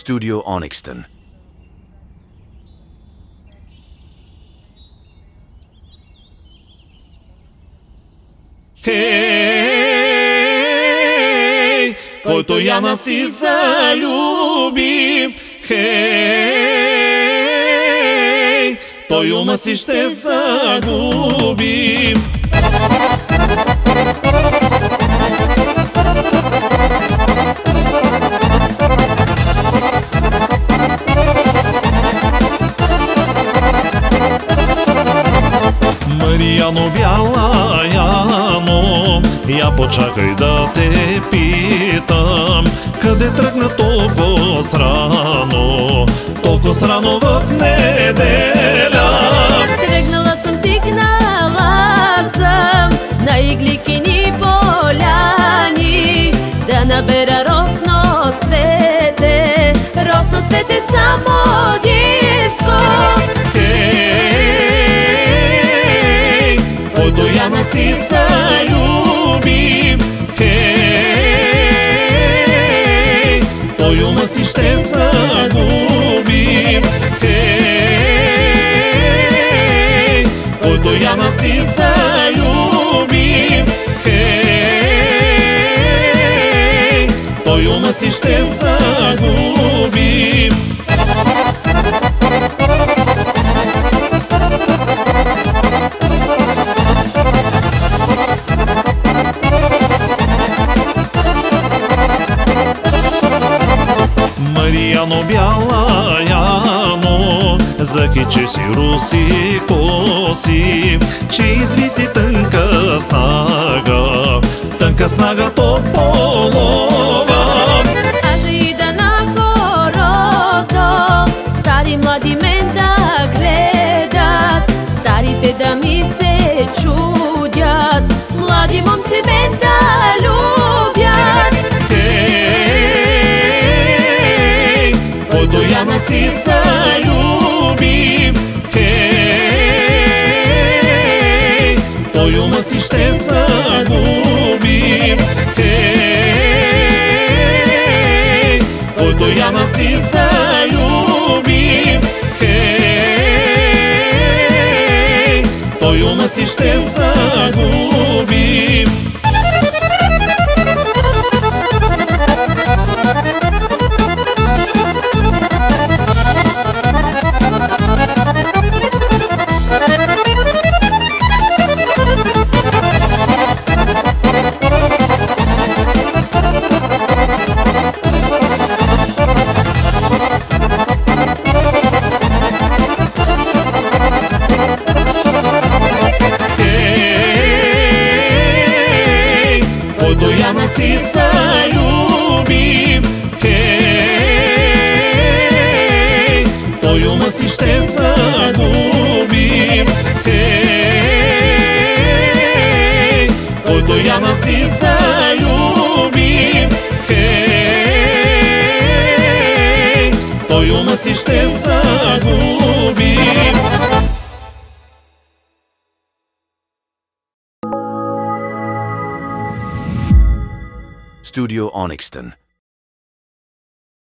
Studio Onyxton. Хей, който Яна си залюби, хей, той ума си ще загуби. Марияно, бяла Яно, я почакай да те питам, къде тръгна толкова срано, толкова срано в неделя? Тръгнала съм, стигнала съм на игликини поляни, да набера росно цвете само диско. Хей, който Яна си залюби, хей, той ума си ще загуби. Хей, който Яна си залюби, хей, той ума си ще загуби. Марияно, бяла Яно, закичи си руси коси, че извиси тънка снага тополова. Аже и да на хорото, стари млади мен да гледат, старите да ми се чудят, млади момци мен да любят. Хей, който Яна си залюби, хей, той ума си ще загуби. Хей, който Яна си залюби, хей, той ума си ще загуби. Който Яна си залюби, хей, той ума си ще загуби. Хей, който Яна си залюби, хей, той ума си ще загуби. Studio Onyxton.